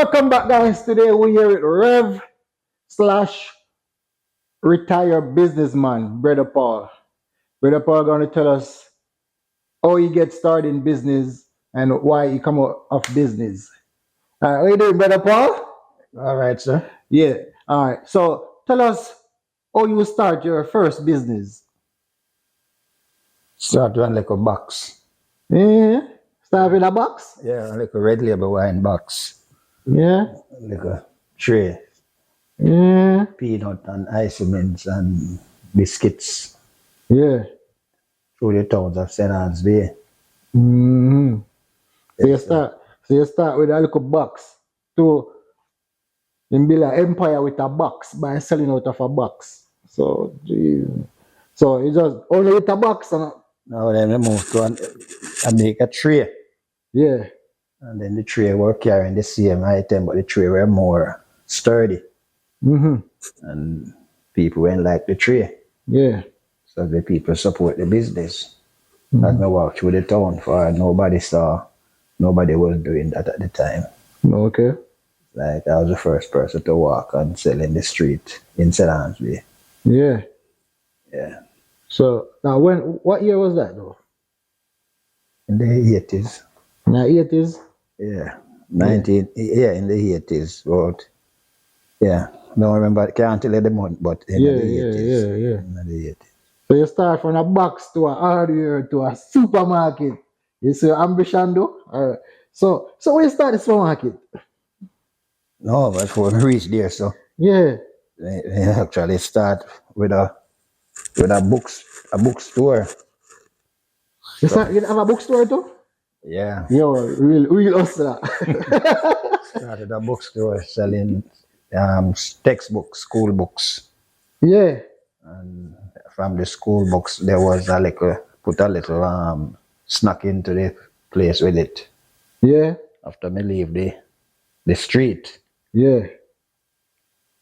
Welcome back, guys. Today we're here with Rev slash retired businessman, Brother Paul. Brother Paul going to tell us how he gets started in business and why he come out of business. How you doing, Brother Paul? All right, sir. Yeah. All right. So tell us how you start your first business. Start one like a box. Yeah. Start with a box. Yeah, like a red label wine box. Yeah. Like a tray. Yeah. Peanut and ice mints and biscuits Yeah. through the towns of St. Anne's Bay. Mm-hmm. So Yes, you start with a little box to then build an empire with a box by selling out of a box. So so you just only with a box and Now then we move to and make a tray. yeah. And then the tray were carrying the same item, but the tray were more sturdy. Mm-hmm. And people went like the tray. Yeah. So the people support the business. As I walked through the town for nobody was doing that at the time. Okay. Like I was the first person to walk and sell in the street in St. Anne's Bay. Yeah. Yeah. So now what year was that though? In the 80s. In the 80s? Yeah. In the 80s. But yeah. Don't remember, can't tell you the month, but in the 80s. Yeah. In the 80s. So you start from a box to a hardware to a supermarket. You see your ambition though? Alright. So when you start the supermarket? No, but before we reach there, so Yeah. we actually start with a bookstore. You have a bookstore too? Yeah. Yo, real hustler. Started a bookstore selling textbooks, school books. Yeah. And from the school books, there was put a little snack into the place with it. Yeah. After me leave the street. Yeah.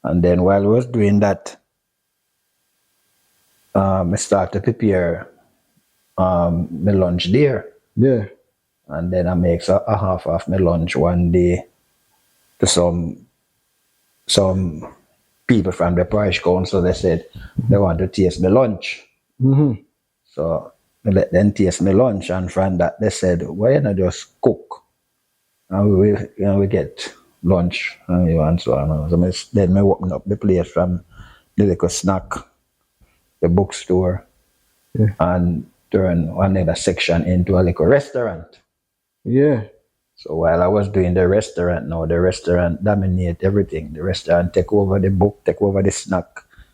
And then while I was doing that, I started to prepare my lunch there. Yeah. And then I make a half of my lunch one day to some people from the parish council. They said they want to taste my lunch. Mm-hmm. So I let them taste my lunch, and from that they said, why not just cook? And we get lunch and so on. So then I open up the place from the little snack, the bookstore, and turn one other section into a little restaurant. Yeah. So while I was doing the restaurant now, the restaurant dominate everything. The restaurant take over the book, take over the snack.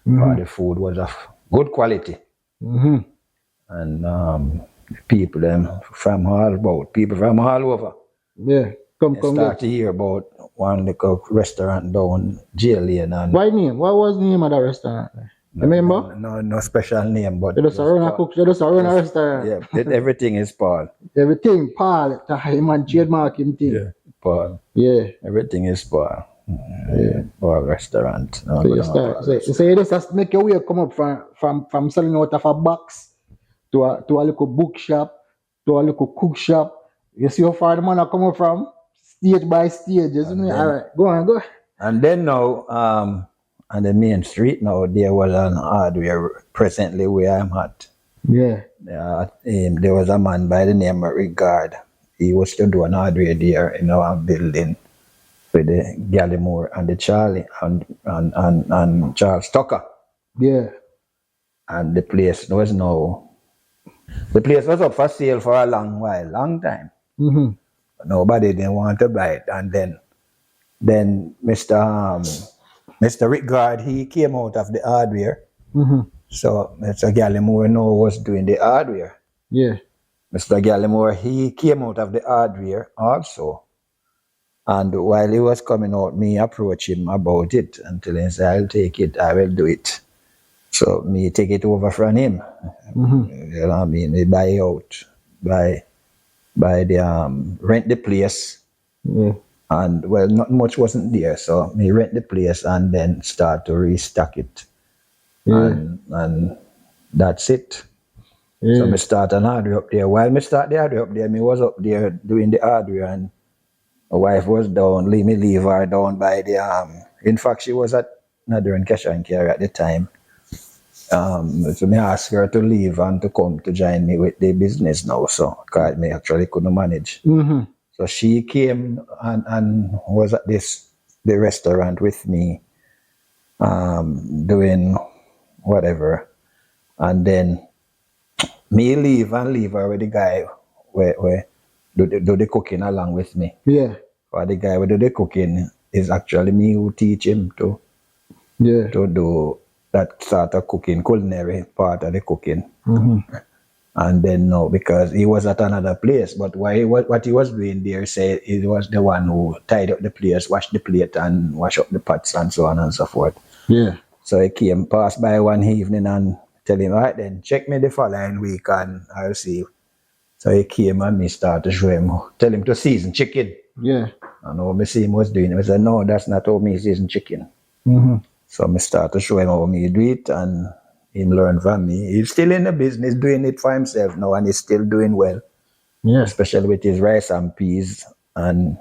The food was of good quality. Mm-hmm. And people from all over. Yeah. Come Start to hear about one little restaurant down jail lane. And why name? What was the name of that restaurant? Remember? No special name, but They just run a restaurant. Yeah, everything is Paul. Everything, Paul, him and trademark him thing. Yeah, Paul. Yeah. Everything is Paul. Yeah. Paul restaurant. So you start. So you just make your way come up from selling out of a box to a little bookshop to a little cook shop. You see how far the man come up from? Stage by stage. All right, go on. And then now, on the main street now, there was an hardware presently where I'm at. Yeah. There was a man by the name of Regard. He was to do an hardware there in our building with the Gallimore and the Charlie and Charles Tucker. Yeah. And the place was up for sale for a long time. Mm-hmm. Nobody didn't want to buy it. And then Mr. Rickgard, he came out of the hardware. Mm-hmm. So Mr. Gallimore now was doing the hardware. Yeah. Mr. Gallimore, he came out of the hardware also. And while he was coming out, me approached him about it until he said, I'll take it, I will do it. So me take it over from him. Mm-hmm. You know what I mean? We buy out, buy the rent the place. Yeah. And well, not much wasn't there, so me rent the place and then start to restock it. Yeah. And that's it. Yeah. So me start an hardware up there. While me start the hardware up there, me was up there doing the hardware, and My wife was down, leave her down by the in fact she was at Nadern Cash and Carry at the time. So me asked her to leave and to come to join me with the business now, so because me actually couldn't manage. Mm-hmm. So she came and was at the restaurant with me, doing whatever. And then me leave her with the guy where do the cooking along with me. Yeah. Or the guy who do the cooking is actually me who teach him to do that sort of cooking, culinary part of the cooking. Mm-hmm. And then no, because he was at another place, but what he was doing there, say he was the one who tied up the place, washed the plate and wash up the pots and so on and so forth. Yeah. So he came, passed by one evening and tell him, all right then, check me the following week and I'll see. So he came and me start to show him, tell him to season chicken. Yeah. And how me see him was doing it. I said, no, that's not how me season chicken. Mm-hmm. So me start to show him how me do it and him learn from me. He's still in the business doing it for himself now and he's still doing well. Yeah. Especially with his rice and peas and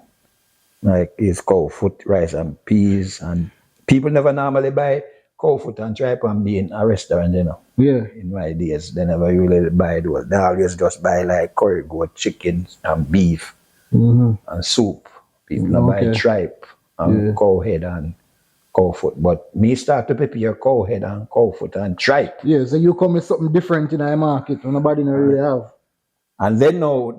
like his cow foot rice and peas. And people never normally buy cow foot and tripe and bean in a restaurant, you know. Yeah. In my days, they never really buy those. They always just buy like curry goat, chicken and beef Mm-hmm. and soup. People don't buy tripe and cow head and cow foot. But me start to prepare cow head and cow foot and tripe. Yeah, so you come with something different in our market when nobody no really have. And then now,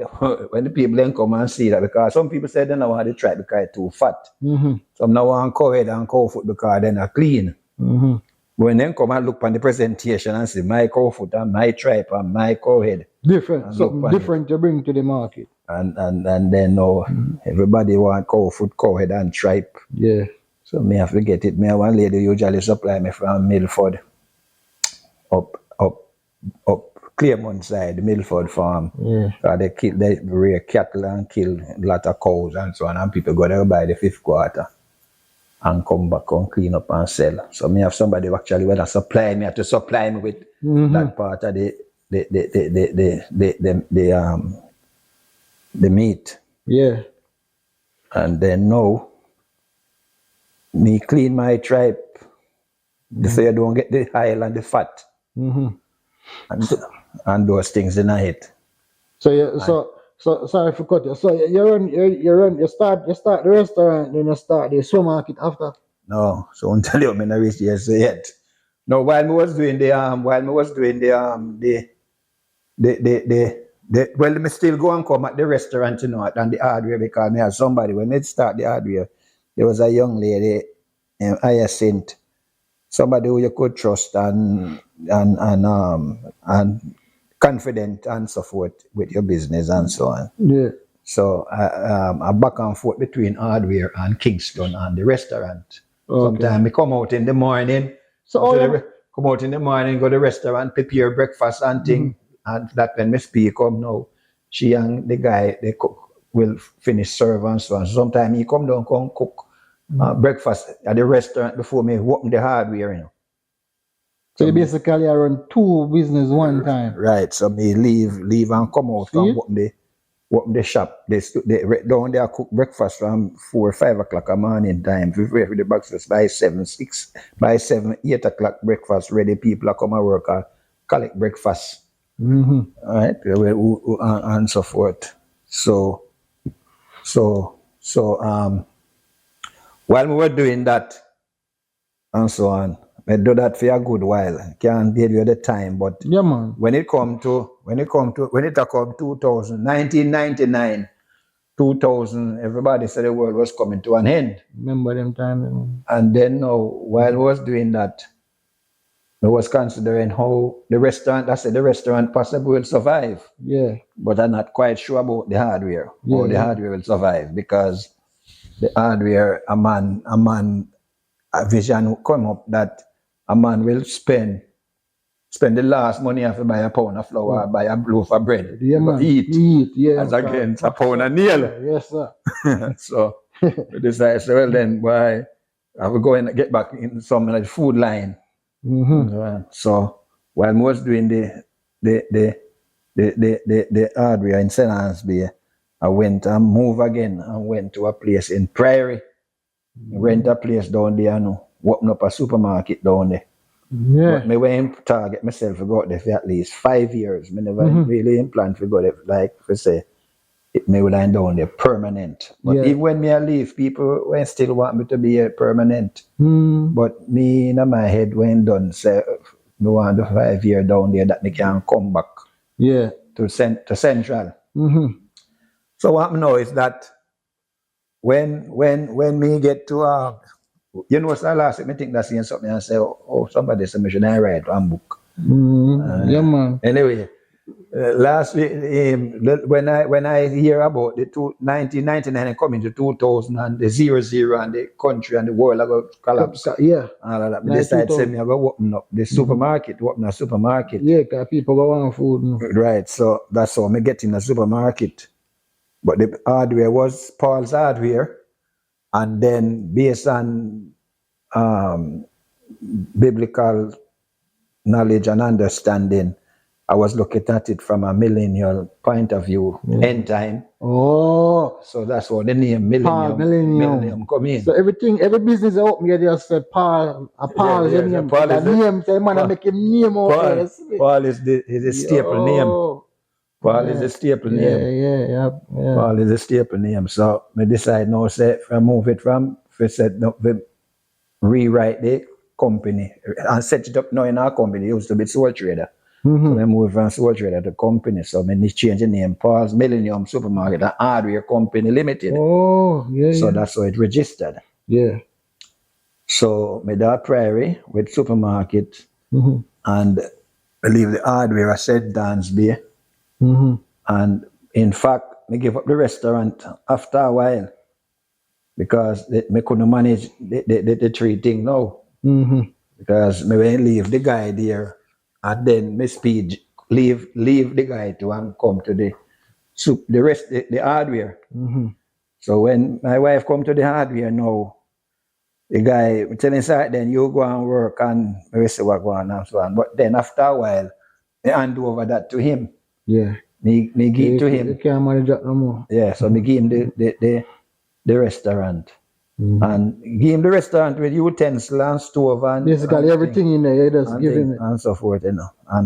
when the people then come and see that, because some people say they don't want the tripe because it's too fat. Mm-hmm. Some now want cow head and cow foot because they're not clean. Mm-hmm. But when they come and look on the presentation and see my cow foot and my tripe and my cow head. Different, something different to bring to the market. And then now everybody want cow foot, cow head and tripe. Yeah. So me have to get it. Me one lady usually supply me from Milford up Claremont side, the Milford farm. Yeah. They rear cattle and kill a lot of cows and so on, and people go there by the 5th quarter and come back and clean up and sell. So me have somebody who actually when I supply me, have to supply me with that part of the meat. Yeah. And then now me clean my tripe so you don't get the oil and the fat. Mm-hmm. And those things in it. So yeah, so sorry for cut you. So you start the restaurant, then you start the supermarket after. No, so until you not reach yet. No, while me was doing well, me still go and come at the restaurant, you know, and the hardware because me have somebody when me start the hardware, there was a young lady, Hyacinth, somebody who you could trust and confident and so forth with your business and so on. Yeah. So I back and forth between hardware and Kingston and the restaurant. Okay. Sometimes we come out in the morning. Come out in the morning, go to the restaurant, prepare breakfast and thing. And that when me speak come now, she and the guy they cook will finish serve and so on. Sometimes he come down, come cook breakfast at the restaurant before me open the hardware, you know. So you basically run two business one time. Right. So me leave and come out and open the shop. They down there cook breakfast from 4 or 5 o'clock a morning time. We wait for the breakfast by 7, 8 o'clock breakfast ready. People are come and work and collect breakfast. Mm-hmm. All right, and so forth. So while we were doing that and so on, I do that for a good while. Can't give you the time, but yeah, man. When it come to 1999, 2000, everybody said the world was coming to an end. Remember them time? And then now, while I was doing that, I was considering how the restaurant possibly will survive. Yeah. But I'm not quite sure about the hardware. How the hardware will survive, because the hardware, a vision will come up that a man will spend the last money to buy a pound of flour, buy a loaf of bread, eat, yeah. as against a pound of nail. Yes, sir. So we decided, well then, why I will go and get back in some like food line. Mm-hmm. So while I was doing the hardware in St. Anne's Bay, I went and moved again and went to a place in Prairie. Rent a place down there and open up a supermarket down there. Yeah. But me went target myself to go out there for at least 5 years. Me never really plan to go there, like for say, it may line down there permanent. But Yeah. even when me I leave, people when still want me to be a permanent. Mm. But me in my head when done say me want the 5 year down there that me can come back Yeah. to Central. Mm-hmm. So what me know is that when me get to you know what's the last me think that's saying something and say, oh somebody said me should I write one book. Yeah, man. Anyway, last week when I hear about the 1999 coming to 2000 and the 00 and the country and the world are going to collapse. Yeah. All of that. Me decide say me I go open up the supermarket, open a supermarket. Yeah, because people go on food. No? Right, so that's how me get in a supermarket. But the hardware was Paul's hardware, and then based on biblical knowledge and understanding, I was looking at it from a millennial point of view, end time. Oh. So that's what the name Millennium come in. So every business I open, you just say Paul, Paul is the name. Paul is the name, say man, I make him name out there. Paul is the staple name. Paul is a staple name. Yeah. Paul is a staple name. So I decide now, say, if I move it from, if I said, no, we rewrite the company and set it up now in our company. It used to be Sole Trader. So I moved from Sole Trader to company. So I change the name, Paul's Millennium Supermarket and Hardware Company Limited. Oh, yeah. So that's how it registered. Yeah. So I did Prairie with supermarket and I leave the hardware, I said Dansby. And in fact, I gave up the restaurant after a while because I couldn't manage the three things now. Because I went leave the guy there and then me speed leave the guy to and come to the hardware. So when my wife come to the hardware now, the guy telling her then you go and work and we say what go on and so on. But then after a while, I hand over that to him. Yeah. Me give it to him. You can't manage that no more. Yeah, so me give him the restaurant. And give him the restaurant with utensil and stove and basically everything in there, you just give him it. And so forth, and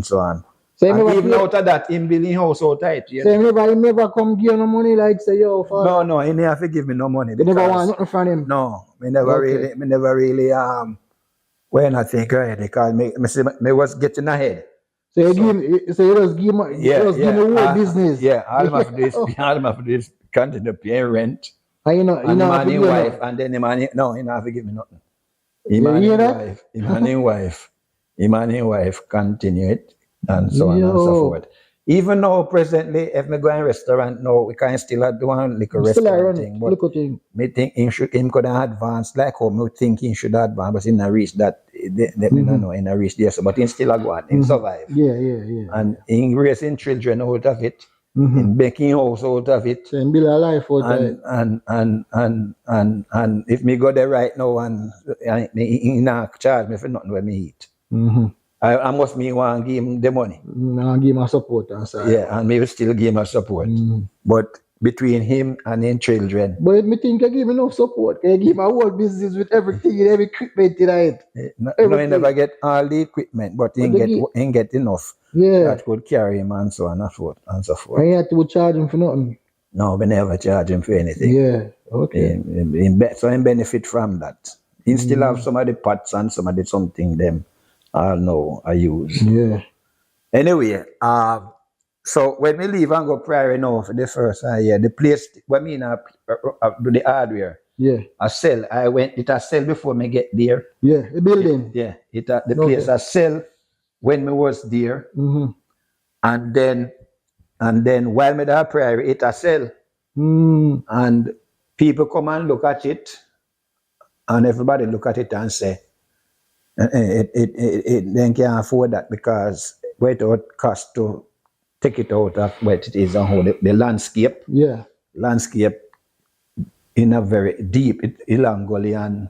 so on. So and even out of that, him building house so tight. So he never come give you no money like say yo for No, he never have to give me no money. You never want nothing from him? No, me never really when I think right, because me was getting ahead. So you just give him the whole business. Yeah, all of this continue paying rent. And you know and wife, and then he don't have to give me nothing. Him and his wife continue it and so on and so forth. Even now, presently, if me go in restaurant now, we can still do one little restaurant thing. But me think him could have advanced like how me think he should advance, but he not reach that. Me no know he not reach there. So, but he still go on, he survive. Yeah. And he raising children out of it, in making house out of it. So build a life out of it. And if me go there right now and he not charge me for nothing when me eat. I must me want to give him the money. And give him a support. Yeah, and maybe still give him a support. But between him and his children. But me think I give him enough support. I give him a whole business with everything, every equipment in it. No, he never get all the equipment, but he get enough. Yeah. That could carry him and so on and so forth. And you have to charge him for nothing. No, we never charge him for anything. Yeah. Okay. So he benefit from that. He still have some of the pots and some of the something them. I know I use. Yeah. Anyway, so when we leave and go Prairie now for the first year, the place when me do the hardware. Yeah. I sell. It a sell before me get there. Yeah, the building. The place I sell when me was there. And then while me do Prairie, it a sell. And people come and look at it, and everybody look at it and say, it then can't afford that because what it cost to take it out of what it is and how the landscape. Yeah. Landscape in a very deep, Ilangolian.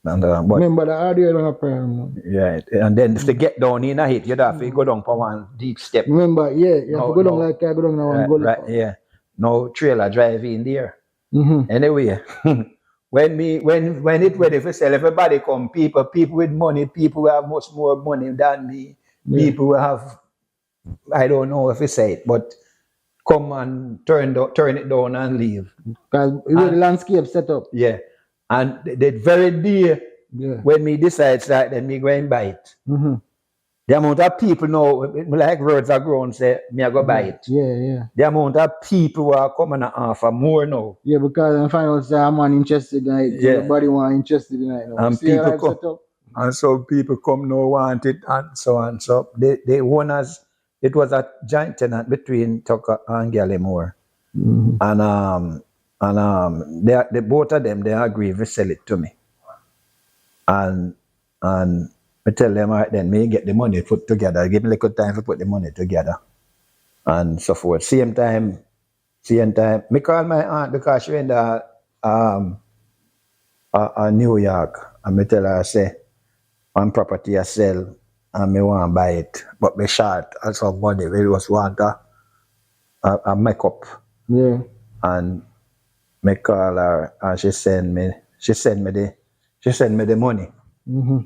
Remember the hardware on a prime. Yeah, and then if they get down in a hit, you'd have to go down for one deep step. Remember, you have to go down like I go down now and go right, yeah. no trailer drive in there. Mm-hmm. Anyway, when it ready for sell, everybody come, people with money, people who have much more money than me, Yeah. people who have, I don't know if you say it, but come and turn it down and leave. Because the landscape set up. Yeah. And the very day when me decide that, then me go and buy it. Mm-hmm. The amount of people now, like words are grown, say, me I go buy it. Yeah. The amount of people who are coming and offer more now. Yeah, because I find out that I'm interested in it. Yeah. Everybody want interested in it now. And See how people life come. set up? And so people come now want it and so on. So the owners, it was a joint tenant between Tucker and Gallimore. Mm-hmm. They both of them, they agree to sell it to me. And I tell them, all right, then me get the money put together, give me a little time to put the money together and so forth. Same time, me call my aunt because she went to New York, and me tell her, say, one property I sell and me want to buy it, but me short also money. We just want a makeup. Yeah. And me call her and she send me the money. Mm-hmm.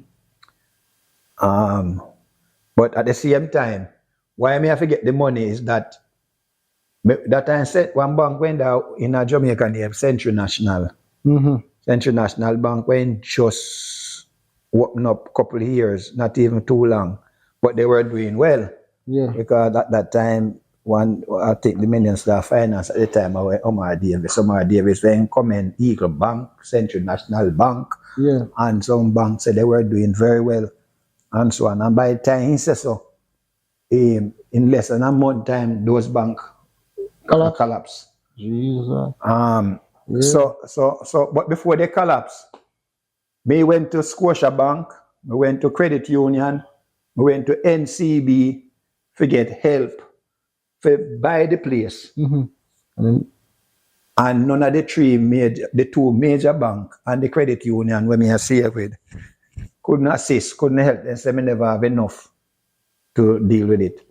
But at the same time, why me have to get the money is that that time set one bank went out in a Jamaica named Central National. Mm-hmm. Central National Bank went just opened up a couple of years, not even too long, but they were doing well. Yeah. Because at that time, I think the Minister of Finance at the time, Omar Davis, then come in Eagle Bank, Central National Bank, Yeah. and some banks said they were doing very well, and so on. And by the time he said so, in less than a month time, those banks collapsed. Jesus. So, but before they collapsed, me went to Scotia Bank, we went to Credit Union, we went to NCB to get help to buy the place. Mm-hmm. And none of the two major bank and the credit union when me see with couldn't assist, couldn't help. They said me never have enough to deal with it.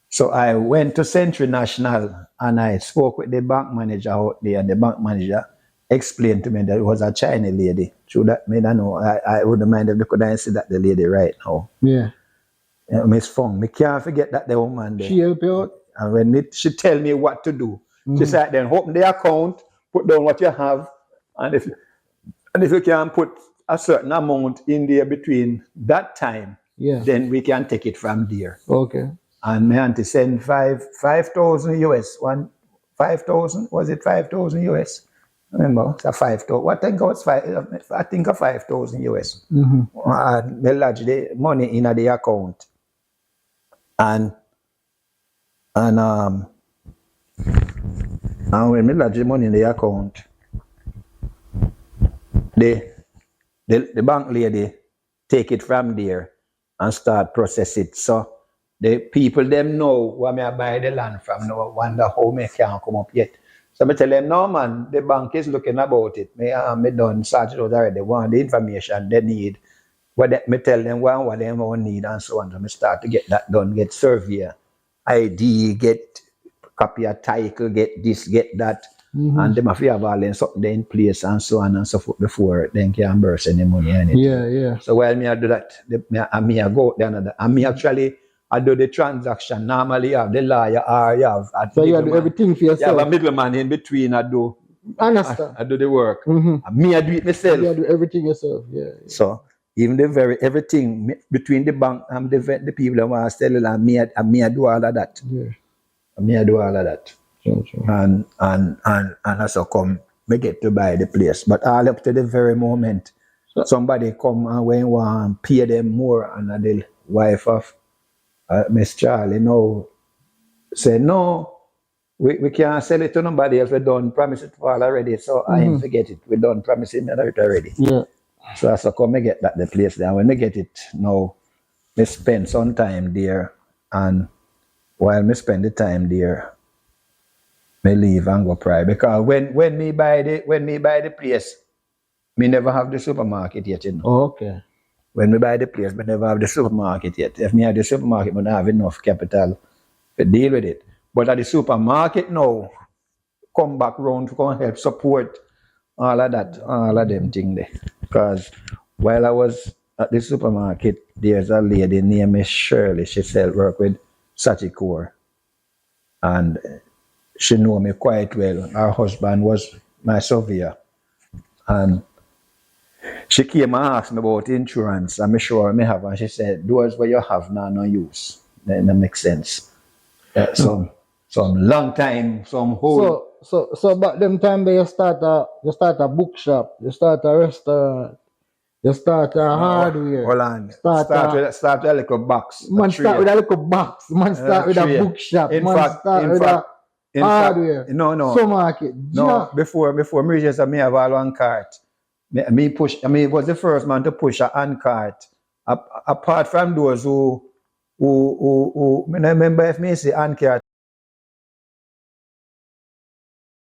So I went to Central National and I spoke with the bank manager out there, and the bank manager explained to me that it was a Chinese lady. Should that me I know I wouldn't mind if they could see that the lady right now. Yeah. Miss Fong, me can't forget that the woman there. She help you out? And when she tell me what to do, she said, then open the account, put down what you have, and if you can put a certain amount in there between that time, then we can take it from there. Okay. And my auntie sent 5,000 US. 5,000, was it 5,000 US? Remember, it's a 5,000. What I think it was 5? I think of 5,000 US. And they lodge the money in the account, and when me lodge the money in the account, the bank lady take it from there and start process it. So the people them know where me buy the land from now, wonder how me can't come up yet. So I tell them, no man, the bank is looking about it. Me done search it out already. They want the information they need. Me tell them what they want need and so on. So me start to get that done, get survey, ID, get copy of title, get this, get that. And them have to have all something in place and so on and so forth before they can burst any money in it. Yeah. So while me I do that, I go there and me actually I do the transaction. Normally you have the lawyer or you have so you do everything for yourself. You have a middleman in between. I do the work. And me I do it myself. You do everything yourself. Yeah. So even everything between the bank and the people that want to sell it, and me I do all of that. Yeah. Me I do all of that. Sure. And also come me get to buy the place. But all up to the very moment somebody come and when want pay them more, and the wife of Miss Charlie now say no, we can't sell it to nobody else. We done promise it for all already. So I ain't forget it. We done promising it already. Yeah. So I said, come me get the place there. When me get it now, me spend some time there, and while me spend the time there, me leave and go pry. Because when me buy the place, me never have the supermarket yet, you know. Oh, okay. When me buy the place, me never have the supermarket yet. If me have the supermarket, me don't have enough capital to deal with it. But at the supermarket now, come back round to come help support all of that, all of them thing there. Because while I was at the supermarket, there's a lady named Shirley. She said work with Sachicore. And she knew me quite well. Her husband was my surveyor. And she came and asked me about insurance. I'm sure I have. And she said, those what you have now no use. That makes sense. Some long time, some whole. So back them time there you start a bookshop, you start a restaurant, you start a hardware. Hold on. Start with a little box. Man start with a little box. Man start with a bookshop. Man start with a hardware. No. Supermarket. No, before me reach me have all one cart. Me was the first man to push a hand cart. Apart from those who I remember if me say hand cart